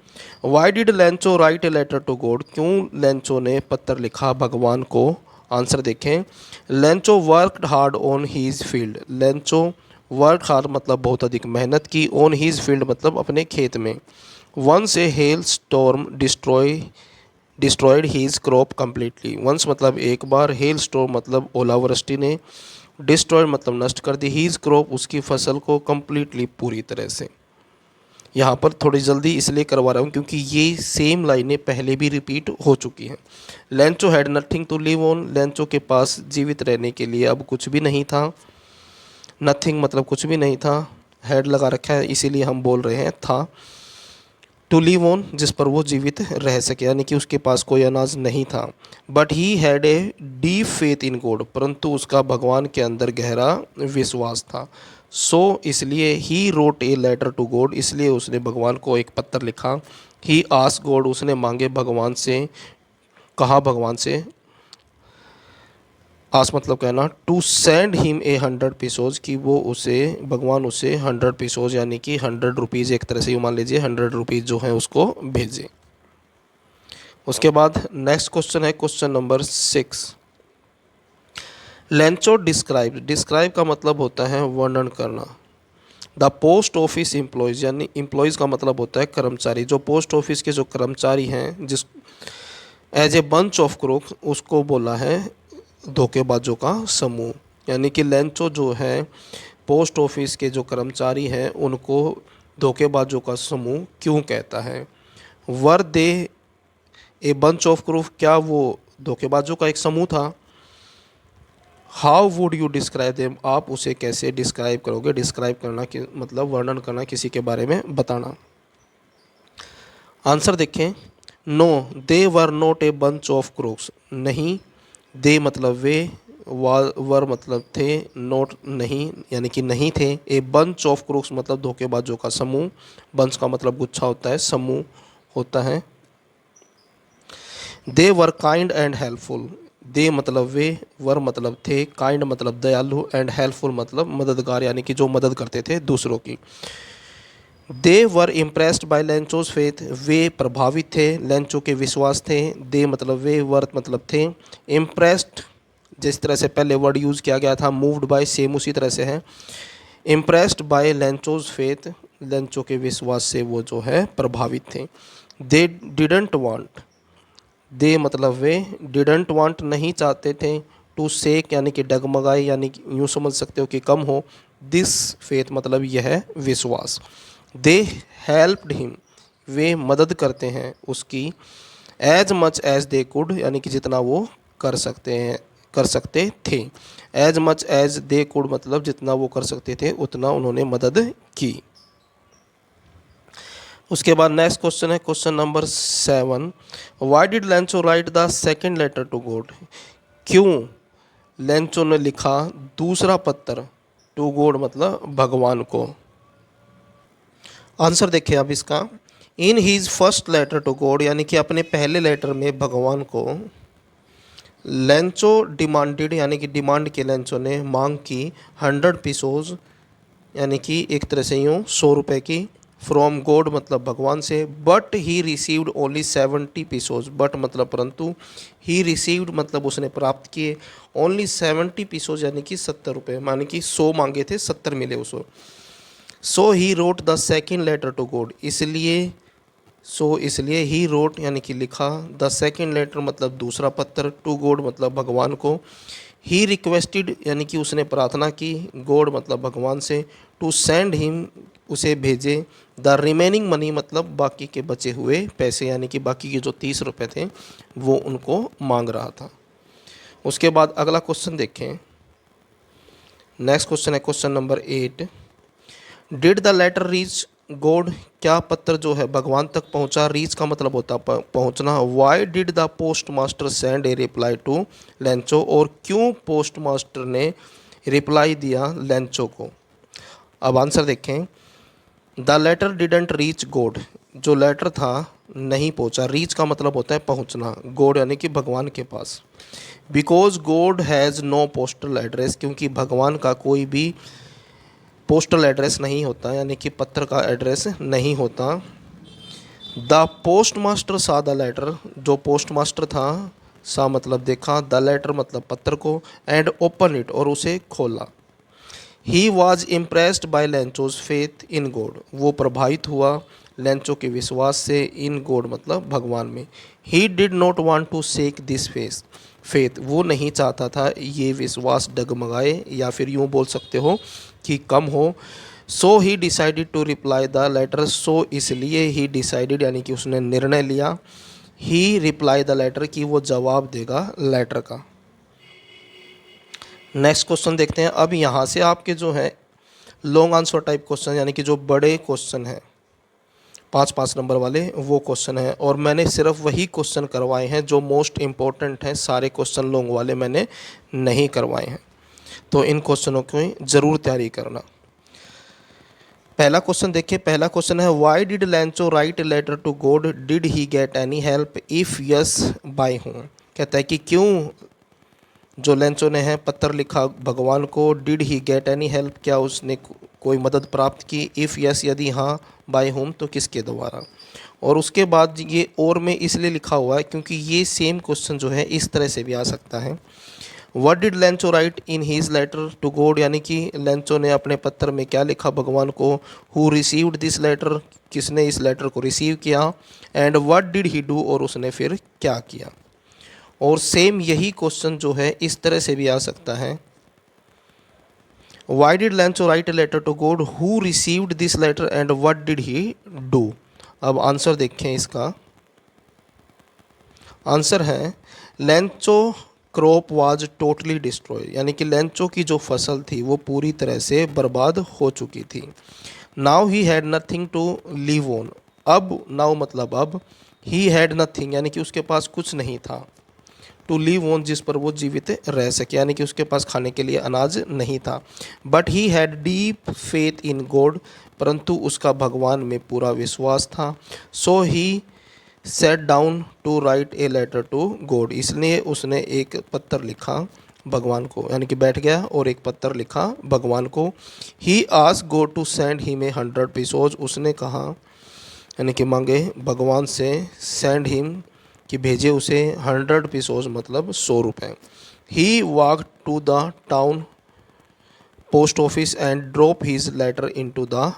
Why did Lencho write a letter to God, क्यों लेंचो ने पत्र लिखा भगवान को। आंसर देखें। Lencho worked hard on his field, Lencho work hard मतलब बहुत अधिक मेहनत की, ऑन हीज फील्ड मतलब अपने खेत में। Once a hail storm destroyed his crop completely, once मतलब एक बार, हेल स्टॉर्म मतलब ओलावृष्टि ने, डिस्ट्रॉयड मतलब नष्ट कर दी, हीज क्रॉप उसकी फसल को, कम्प्लीटली पूरी तरह से। यहाँ पर थोड़ी जल्दी इसलिए करवा रहा हूँ क्योंकि ये सेम लाइनें पहले भी रिपीट हो चुकी हैं। Lencho had nothing to live on, Lencho के पास जीवित रहने के लिए अब कुछ भी नहीं था। नथिंग मतलब कुछ भी नहीं था, हैड लगा रखा है इसीलिए हम बोल रहे हैं था। टू लिव ऑन जिस पर वो जीवित रह सके, यानी कि उसके पास कोई अनाज नहीं था। But he had a deep faith in God, परंतु उसका भगवान के अंदर गहरा विश्वास था। सो इसलिए he wrote a letter to God, इसलिए उसने भगवान को एक पत्र लिखा। ही आस्क गॉड, उसने मांगे भगवान से, कहा भगवान से, आस मतलब कहना, to send him a 100 pesos, कि वो उसे, भगवान उसे 100 पीसोज यानी कि 100 रुपीज़, एक तरह से मान लीजिए 100 रुपीज़ जो है उसको भेजे। उसके बाद नेक्स्ट क्वेश्चन है question number 6। Lencho describe, describe का मतलब होता है वर्णन करना। द पोस्ट ऑफिस एम्प्लॉयज़, यानी एम्प्लॉयज़ का मतलब होता है कर्मचारी, जो पोस्ट ऑफिस के जो कर्मचारी हैं, जिस as a bunch of crook, उसको बोला है धोखेबाजों का समूह। यानी कि लेंचो जो है पोस्ट ऑफिस के जो कर्मचारी हैं उनको धोखेबाजों का समूह क्यों कहता है। वर दे ए बंच ऑफ क्रूफ, क्या वो धोखेबाजों का एक समूह था। How would you describe them, आप उसे कैसे डिस्क्राइब करोगे। डिस्क्राइब करना कि मतलब वर्णन करना, किसी के बारे में बताना। आंसर देखें। No they were not a bunch of crooks, नहीं, दे मतलब वे, वर मतलब थे, नोट नहीं यानी कि नहीं थे, ए बंच ऑफ क्रूक्स मतलब धोखेबाजों का समूह, बंच का मतलब गुच्छा होता है, समूह होता है। दे वर काइंड एंड हेल्पफुल, दे मतलब वे, वर मतलब थे, काइंड मतलब दयालु, एंड हेल्पफुल मतलब मददगार, यानी कि जो मदद करते थे दूसरों की। दे वर इम्प्रेस्ड बाय लेंचोज फेथ, वे प्रभावित थे लेंचो के विश्वास थे। दे मतलब वे, वर मतलब थे, इम्प्रेस्ड जिस तरह से पहले वर्ड यूज़ किया गया था, मूव्ड बाय सेम उसी तरह से है। Impressed by Lencho's faith, Lencho के विश्वास से वो जो है प्रभावित थे। दे डिडंट वांट, दे मतलब वे, डिडंट वांट नहीं चाहते थे, टू सेक यानी कि डगमगाए, यानी कि यूँ समझ सकते हो कि कम हो, दिस फेथ मतलब यह विश्वास। दे हेल्प्ड हिम, वे मदद करते हैं उसकी, as much as they could यानी कि जितना वो कर सकते थे। As much as they could मतलब जितना वो कर सकते थे उतना उन्होंने मदद की। उसके बाद नेक्स्ट क्वेश्चन है question number 7। Why did Lencho write the second letter to God? क्यों लेंचो ने लिखा दूसरा पत्र टू गॉड मतलब भगवान को? आंसर देखिए अब इसका। In his first letter to God यानी कि अपने पहले लेटर में भगवान को लेंचो डिमांडेड यानी कि डिमांड के लेंचो ने मांग की 100 पीसोज यानी कि एक तरह से यूँ 100 रुपये की फ्रॉम गॉड मतलब भगवान से। But he received only 70 pesos but मतलब परंतु ही रिसीव्ड मतलब उसने प्राप्त किए ओनली 70 पीसोज यानी कि 70 रुपये मानी कि 100 मांगे थे 70 मिले उसको। So he wrote the second letter to God इसलिए ही रोट यानी कि लिखा द सेकेंड लेटर मतलब दूसरा पत्र टू गॉड मतलब भगवान को। ही रिक्वेस्टेड यानी कि उसने प्रार्थना की गॉड मतलब भगवान से टू सेंड हिम उसे भेजे द रिमेनिंग मनी मतलब बाकी के बचे हुए पैसे यानी कि बाकी के जो 30 रुपये थे वो उनको मांग रहा था। उसके बाद अगला क्वेश्चन देखें। नेक्स्ट क्वेश्चन है question number 8। Did the letter reach God? क्या पत्र जो है भगवान तक पहुंचा? रीच का मतलब होता है पहुंचना। Why did the post master send a reply to Lencho? और क्यों पोस्ट मास्टर ने रिप्लाई दिया लेंचो को? अब आंसर देखें। The letter didn't reach God जो लेटर था नहीं पहुंचा। रीच का मतलब होता है पहुंचना, गॉड यानी कि भगवान के पास। Because God has no postal address क्योंकि भगवान का कोई भी पोस्टल एड्रेस नहीं होता यानी कि पत्र का एड्रेस नहीं होता। द पोस्ट मास्टर सा द लेटर जो पोस्ट मास्टर था सा मतलब देखा, द लेटर मतलब पत्र को, एंड ओपन इट और उसे खोला। He was impressed by Lencho's faith in God वो प्रभावित हुआ लेंचो के विश्वास से इन गॉड मतलब भगवान में। He did not want to shake this faith वो नहीं चाहता था ये विश्वास डगमगाए या फिर यूँ बोल सकते हो कि कम हो। So he decided to reply the letter so इसलिए ही डिसाइडेड यानी कि उसने निर्णय लिया ही रिप्लाई द लेटर कि वो जवाब देगा लेटर का। नेक्स्ट क्वेश्चन देखते हैं। अब यहाँ से आपके जो है लॉन्ग आंसर टाइप क्वेश्चन यानी कि जो बड़े क्वेश्चन हैं 5-5 नंबर वाले वो क्वेश्चन है और मैंने सिर्फ वही क्वेश्चन करवाए हैं जो मोस्ट इम्पोर्टेंट हैं। सारे क्वेश्चन लॉन्ग वाले मैंने नहीं करवाए हैं, तो इन क्वेश्चनों की ज़रूर तैयारी करना। पहला क्वेश्चन देखिए। पहला क्वेश्चन है why did Lencho write a letter to God? Did he get any help? If yes by whom? कहता है कि क्यों जो लेंचो ने है पत्र लिखा भगवान को। Did he get any help क्या उसने कोई मदद प्राप्त की? इफ़ यस यदि हाँ बाय होम तो किसके द्वारा? और उसके बाद ये और में इसलिए लिखा हुआ है क्योंकि ये सेम क्वेश्चन जो है इस तरह से भी आ सकता है। What did Lencho write in his letter to God यानी कि लेंचो ने अपने पत्र में क्या लिखा भगवान को। हु रिसीव्ड दिस लेटर किसने इस लेटर को रिसीव किया। And what did he do और उसने फिर क्या किया। और सेम यही क्वेश्चन जो है इस तरह से भी आ सकता है। Why did Lencho write a letter to God? Who received this letter and what did he do? अब आंसर देखें इसका। आंसर है Lencho crop was totally destroy यानी कि लेंचो की जो फसल थी वो पूरी तरह से बर्बाद हो चुकी थी। Now he had nothing to live on अब नाउ मतलब अब ही हैड नथिंग यानी कि उसके पास कुछ नहीं था टू लिव ऑन जिस पर वो जीवित रह सके यानी कि उसके पास खाने के लिए अनाज नहीं था। But he had deep faith in God परंतु उसका भगवान में पूरा विश्वास था। So he set down to write a letter to God इसलिए उसने एक पत्र लिखा भगवान को यानी कि बैठ गया और एक पत्र लिखा भगवान को। He asked God to send him a 100 pesos उसने कहा यानी कि मांगे भगवान से सेंड हिम कि भेजे उसे 100 पीसोज मतलब 100 रुपये। He walk to the town post office and drop his letter into the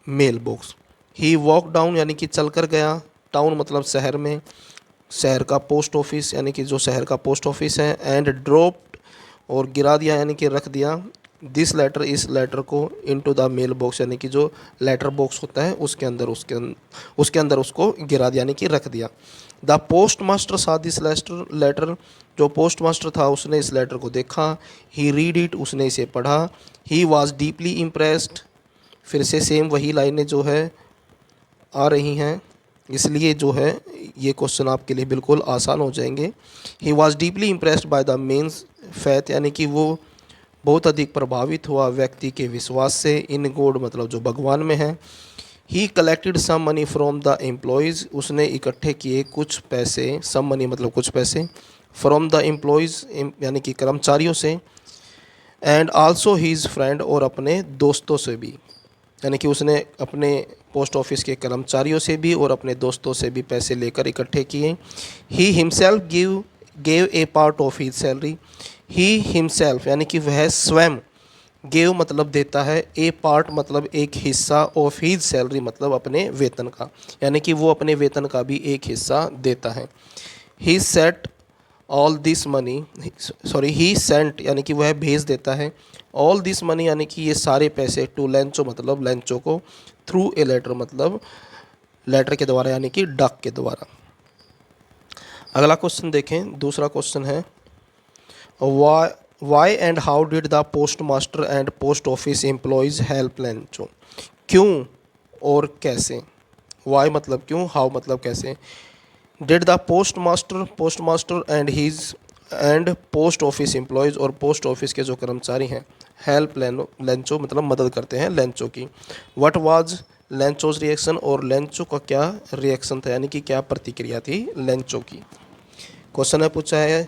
mail box. He walk down यानी कि चलकर गया, टाउन मतलब शहर में, शहर का पोस्ट ऑफिस यानी कि जो शहर का पोस्ट ऑफिस है, एंड ड्रॉप्ड और गिरा दिया यानी कि रख दिया दिस लेटर, इस लेटर को इनटू द मेल बॉक्स, यानी कि जो लेटर बॉक्स होता है उसके अंदर उसको गिरा दिया, यानी कि रख दिया। द पोस्ट मास्टर सा दिस लेटर, जो पोस्ट मास्टर था उसने इस लेटर को देखा। ही रीड इट, उसने इसे पढ़ा। ही वॉज डीपली इम्प्रेस्ड, फिर से सेम वही लाइनें जो है आ रही हैं, इसलिए जो है ये क्वेश्चन आपके लिए बिल्कुल आसान हो जाएंगे। He was deeply impressed by the man's faith, यानी कि वो बहुत अधिक प्रभावित हुआ व्यक्ति के विश्वास से। इन गॉड मतलब जो भगवान में है। He collected some money from the employees, उसने इकट्ठे किए कुछ पैसे, सम मनी मतलब कुछ पैसे, फ्रॉम द एम्प्लॉयज़ यानी कि कर्मचारियों से। एंड आल्सो हीज़ फ्रेंड, और अपने दोस्तों से भी, यानी कि उसने अपने पोस्ट ऑफिस के कर्मचारियों से भी और अपने दोस्तों से भी पैसे लेकर इकट्ठे किए। He himself gave a part of his salary, he himself यानी कि वह स्वयं, गेव मतलब देता है, ए पार्ट मतलब एक हिस्सा, ऑफ हिज सैलरी मतलब अपने वेतन का, यानी कि वो अपने वेतन का भी एक हिस्सा देता है। He set all this money, sorry he sent यानी कि वह भेज देता है, ऑल दिस मनी यानी कि ये सारे पैसे, टू लेंचो मतलब लेंचो को, थ्रू ए लेटर मतलब लेटर के द्वारा यानी कि डाक के द्वारा। अगला क्वेश्चन देखें, दूसरा क्वेश्चन है why and how did the post master and post office employees help Lencho, क्यों और कैसे। वाई मतलब क्यों, हाउ मतलब कैसे। Did the post master and post office employees, और पोस्ट ऑफिस के जो कर्मचारी हैं, हेल्प लेंचो मतलब मदद करते हैं लेंचो की। व्हाट वाज लेंचोज रिएक्शन, और लेंचो का क्या रिएक्शन था, यानी कि क्या प्रतिक्रिया थी लेंचो की। क्वेश्चन है पूछा है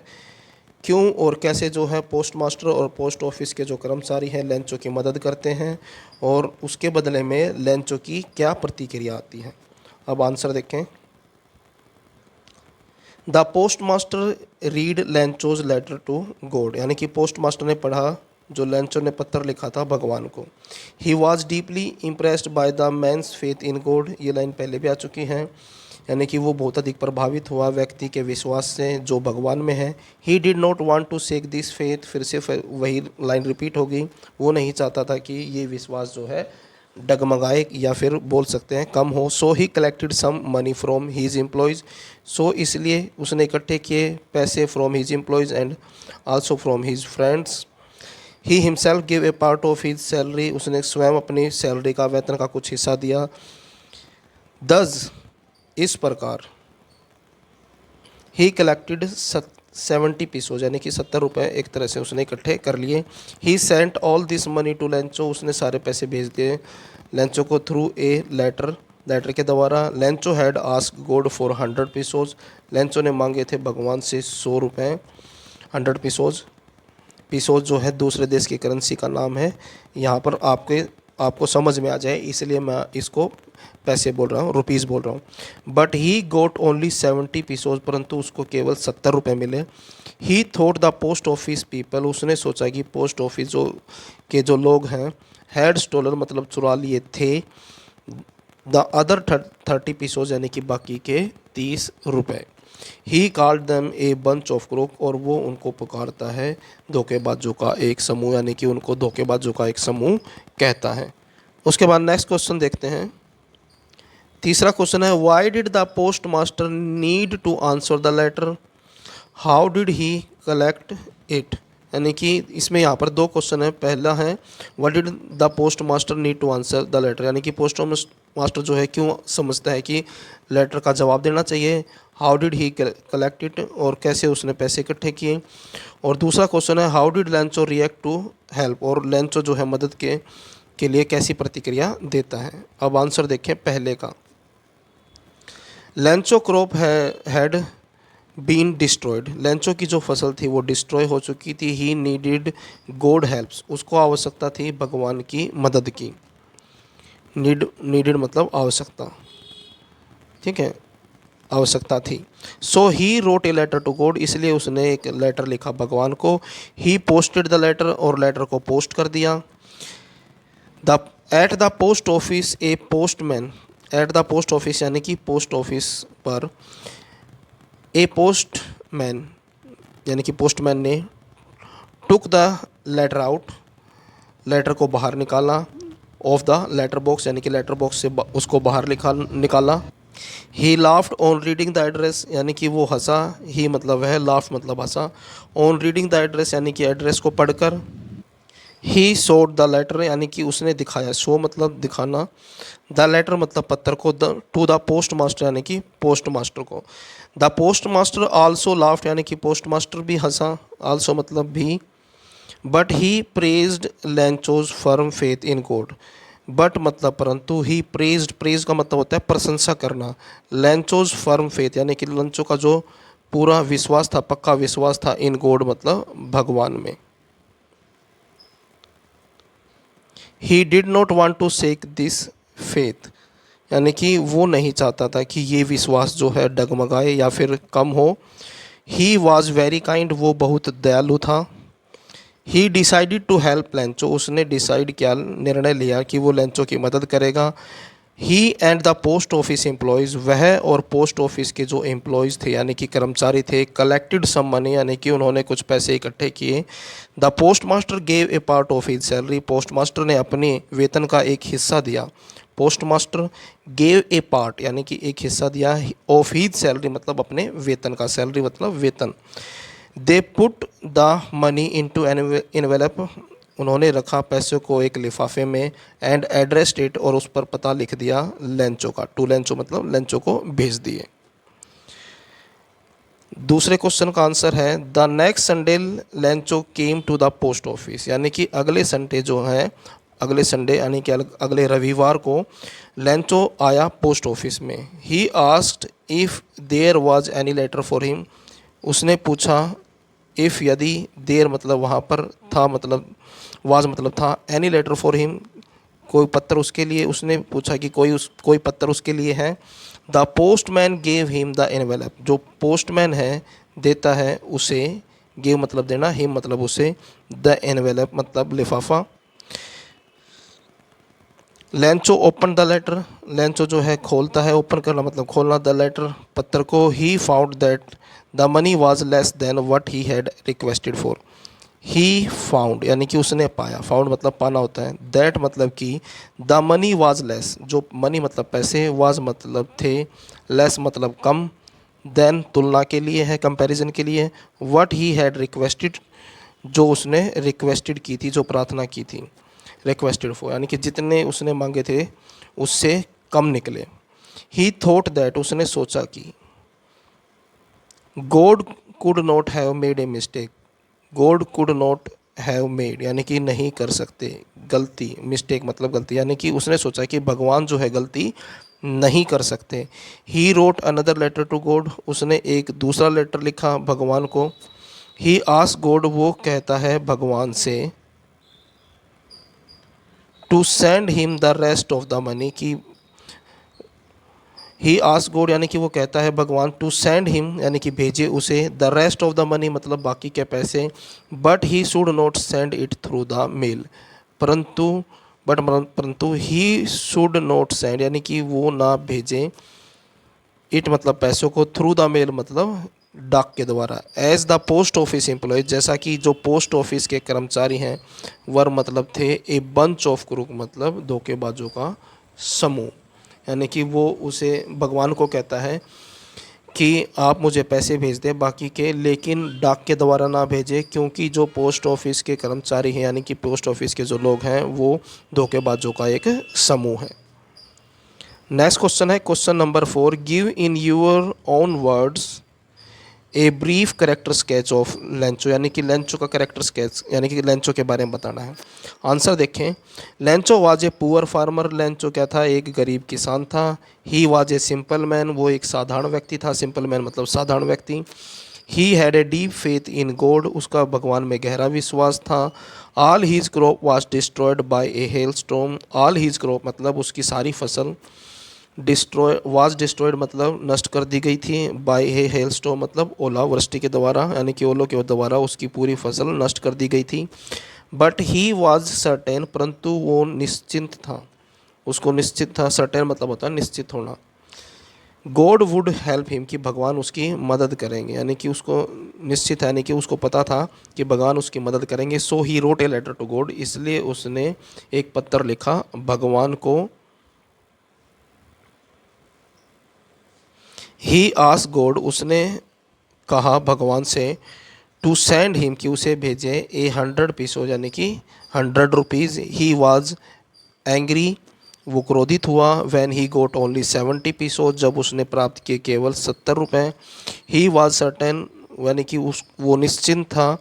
क्यों और कैसे जो है पोस्ट मास्टर और पोस्ट ऑफिस के जो कर्मचारी हैं लेंचो की मदद करते हैं, और उसके बदले में लेंचो की क्या प्रतिक्रिया आती है। अब आंसर देखें। The post master read Lencho's letter to God, यानी कि पोस्ट मास्टर ने पढ़ा जो लेंचो ने पत्र लिखा था भगवान को। He was deeply impressed by the man's faith in God, ये लाइन पहले भी आ चुकी हैं, यानी कि वो बहुत अधिक प्रभावित हुआ व्यक्ति के विश्वास से जो भगवान में है। He did not want to shake this faith, फिर से वही लाइन रिपीट होगी, वो नहीं चाहता था कि ये विश्वास जो है डगमगाए या फिर बोल सकते हैं कम हो। So he collected some money from his employees, so इसलिए उसने इकट्ठे किए पैसे from his employees and also from his friends. He himself give a part of his salary, उसने स्वयं अपनी सैलरी का वेतन का कुछ हिस्सा दिया। दस इस प्रकार ही कलेक्टेड 70 पीसोज, यानी कि 70 रुपये एक तरह से उसने इकट्ठे कर लिए। He sent all this money to Lencho, उसने सारे पैसे भेज दिए लेंचो को थ्रू ए लेटर के द्वारा। Lencho had ask God for 100 pesos, Lencho ने मांगे थे भगवान से 100 रुपये। 100 पीसोज जो है दूसरे देश की करेंसी का नाम है, यहाँ पर आपको समझ में आ जाए इसलिए मैं इसको पैसे बोल रहा हूँ, रुपीज़ बोल रहा हूँ। But he got only 70 pesos, परंतु उसको केवल 70 रुपये मिले। He thought the post office people, उसने सोचा कि पोस्ट ऑफिस जो लोग हैं, हैड स्टोलन मतलब चुरा लिए थे, द अदर 30 पीसोज यानी कि बाकी के 30 रुपये। He called them A bunch of crook, और वो उनको पुकारता है धोखेबाजों का एक समूह, यानी कि उनको धोखेबाजों का एक समूह कहता है। उसके बाद नेक्स्ट क्वेश्चन देखते हैं। तीसरा क्वेश्चन है why did the post master need to answer the letter, how did he collect it, यानी कि इसमें यहाँ पर दो क्वेश्चन है। पहला है what did the post master need to answer the letter, यानी कि पोस्ट मास्टर जो है क्यों समझता है कि लेटर का जवाब देना चाहिए। How did he collect it, और कैसे उसने पैसे इकट्ठे किए। और दूसरा क्वेश्चन है how did Lencho react to help, और लेंचो जो है मदद के लिए कैसी प्रतिक्रिया देता है। अब आंसर देखें पहले का। Lencho crop had been destroyed, Lencho की जो फसल थी वो डिस्ट्रॉय हो चुकी थी। ही नीडिड गॉड हेल्प्स, उसको आवश्यकता थी भगवान की मदद की। नीडिड मतलब आवश्यकता, ठीक है, आवश्यकता थी। So he wrote a letter to God, इसलिए उसने एक लेटर लिखा भगवान को। ही पोस्टेड द लेटर, और लेटर को पोस्ट कर दिया। At the post office a postman, at the post office यानी कि पोस्ट ऑफिस पर, ए पोस्टमैन यानी कि पोस्टमैन ने took the letter out, letter को बाहर निकाला, ऑफ द लेटर बॉक्स यानी कि लेटर बॉक्स से उसको बाहर निकाला। ही laughed on reading the address यानी कि वो हंसा, ही मतलब वह, लाफ्ड मतलब हंसा, ऑन रीडिंग द एड्रेस यानी कि एड्रेस को पढ़कर। ही शोड द लेटर यानी कि उसने दिखाया, शो मतलब दिखाना, द लेटर मतलब पत्र को, टू द पोस्ट मास्टर यानी कि पोस्ट मास्टर को। The post master also laughed यानी कि पोस्ट मास्टर भी हंसा, आल्सो मतलब भी। But he praised Lencho's firm faith in God, but मतलब परंतु, ही प्रेज्ड, प्रेज का मतलब होता है प्रशंसा करना, लेंचोज फर्म फेथ यानी कि लेंचो का जो पूरा विश्वास था, पक्का विश्वास था, इन गॉड मतलब भगवान में। He did not want to shake this faith यानी कि वो नहीं चाहता था कि ये विश्वास जो है डगमगाए या फिर कम हो। ही वॉज वेरी काइंड, वो बहुत दयालु था। He decided to help Lencho, उसने डिसाइड किया, निर्णय लिया कि वो लेंचो की मदद करेगा। He and the post office employees, वह और पोस्ट ऑफिस के जो एम्प्लॉयज़ थे यानी कि कर्मचारी थे, कलेक्टेड सम मनी यानी कि उन्होंने कुछ पैसे इकट्ठे किए। The post master gave a part of his salary, post master ने अपने वेतन का एक हिस्सा दिया। Post master gave a part यानी कि एक हिस्सा दिया, ऑफ हिज सैलरी मतलब अपने वेतन का, सैलरी मतलब वेतन। They put the money into envelope, उन्होंने रखा पैसे को एक लिफाफे में, एंड एड्रेस इट और उस पर पता लिख दिया लेंचो का, टू लेंचो मतलब लेंचो को भेज दिए। दूसरे क्वेश्चन का आंसर है the next Sunday Lencho came to the post office यानी कि अगले संडे जो है, अगले संडे यानी कि अगले रविवार को लेंचो आया पोस्ट ऑफिस में। He asked if there was any letter for him, उसने पूछा, इफ़ यदि, देर मतलब वहाँ पर, था मतलब, वाज मतलब था, एनी लेटर फॉर हिम कोई पत्र उसके लिए, उसने पूछा कि कोई पत्र उसके लिए है। The postman gave him the envelope, जो पोस्टमैन है देता है उसे, गेव मतलब देना, हिम मतलब उसे, द एनवेलप मतलब लिफाफा। Lencho open the letter, Lencho जो है खोलता है, ओपन करना मतलब खोलना, द लेटर पत्र को। He found that the money was less then what he had requested for, he found यानी कि उसने पाया, फाउंड मतलब पाना होता है, दैट मतलब कि, द मनी वाज लेस, जो मनी मतलब पैसे, वाज मतलब थे, लेस मतलब कम, देन तुलना के लिए है, कंपैरिजन के लिए, व्हाट ही हैड रिक्वेस्टेड, जो उसने रिक्वेस्टेड की थी, जो प्रार्थना की थी, रिक्वेस्टेड फॉर यानी कि जितने उसने मांगे थे उससे कम निकले। ही थॉट दैट, उसने सोचा कि, God could not have made a mistake, God could not have made यानी कि नहीं कर सकते, गलती, मिस्टेक मतलब गलती, यानी कि उसने सोचा कि भगवान जो है गलती नहीं कर सकते। He wrote another letter to God, उसने एक दूसरा लेटर लिखा भगवान को। ही आस्क गॉड, वो कहता है भगवान से, to send him the rest of the money, कि ही आस्क गॉड यानी कि वो कहता है भगवान, टू सेंड हिम यानी कि भेजे उसे, the rest of the money मतलब बाकी के पैसे, but he should not send it through the mail, परंतु ही शुड नॉट सेंड यानी कि वो ना भेजे, इट मतलब पैसों को, थ्रू द मेल मतलब डाक के द्वारा, as the post office employ जैसा कि जो पोस्ट ऑफिस के कर्मचारी हैं, वर मतलब थे, ए बंच ऑफ क्रूक मतलब धोखेबाजों का समूह, यानी कि वो उसे भगवान को कहता है कि आप मुझे पैसे भेज दें बाकी के, लेकिन डाक के द्वारा ना भेजें, क्योंकि जो पोस्ट ऑफिस के कर्मचारी हैं यानी कि पोस्ट ऑफिस के जो लोग हैं वो धोखेबाजों का एक समूह है। नेक्स्ट क्वेश्चन है question number 4, give in your own words a brief character sketch of Lencho यानी कि लेंचो का करेक्टर स्केच यानी कि लेंचो के बारे में बताना है। आंसर देखें, Lencho was a poor farmer, Lencho क्या था, एक गरीब किसान था। He was a simple man, वो एक साधारण व्यक्ति था, सिंपल मैन मतलब साधारण व्यक्ति। He had a deep faith in God, उसका भगवान में गहरा विश्वास था। All his crop was destroyed by a hail storm, all his crop मतलब उसकी सारी फसल, डिस्ट्रॉयड मतलब नष्ट कर दी गई थी, बाय ए हेल स्टॉर्म मतलब ओलावृष्टि के द्वारा यानी कि ओलों के द्वारा उसकी पूरी फसल नष्ट कर दी गई थी। बट ही वाज सर्टेन, परंतु वो निश्चिंत था, उसको निश्चित था, सर्टेन मतलब होता है निश्चित होना। गॉड वुड हेल्प हिम कि भगवान उसकी मदद करेंगे, यानी कि उसको निश्चित है, यानी कि उसको पता था कि भगवान उसकी मदद करेंगे। So he wrote a letter to God, इसलिए उसने एक पत्र लिखा भगवान को। ही आस्क गॉड, उसने कहा भगवान से, टू सेंड हिम कि उसे भेजे ए 100 पीसों, यानी कि 100 रुपीज़। ही वॉज एंग्री, वो क्रोधित हुआ। व्हेन ही गोट ओनली 70 पीसों, जब उसने प्राप्त किए केवल 70 रुपये। ही वॉज सर्टेन, यानी कि वो निश्चिंत था,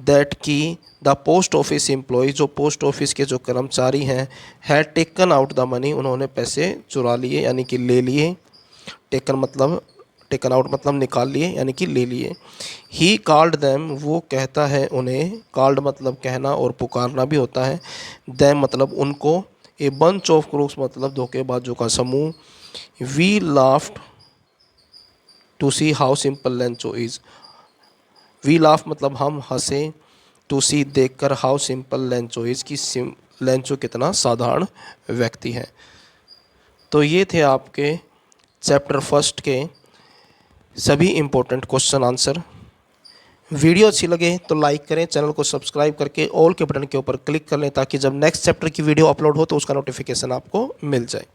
दैट कि द पोस्ट ऑफिस एम्प्लॉय, जो पोस्ट ऑफिस के जो कर्मचारी हैं, had taken out the money, उन्होंने पैसे चुरा लिए, यानी कि ले लिए। टेकन आउट मतलब निकाल लिए, यानी कि ले लिए। ही कॉल्ड दैम, वो कहता है उन्हें। कॉल्ड मतलब कहना और पुकारना भी होता है। दैम मतलब उनको। ए बंच ऑफ क्रूक्स मतलब धोखेबाजों का समूह। We laughed to see how simple Lencho is, we laugh मतलब हम हंसे, टू सी देखकर, हाउ सिंपल लेंचो इज़ की लेंचो कितना साधारण व्यक्ति है। तो ये थे आपके चैप्टर फर्स्ट के सभी इम्पोर्टेंट क्वेश्चन आंसर। वीडियो अच्छी लगे तो लाइक करें, चैनल को सब्सक्राइब करके ऑल के बटन के ऊपर क्लिक कर लें ताकि जब नेक्स्ट चैप्टर की वीडियो अपलोड हो तो उसका नोटिफिकेशन आपको मिल जाए।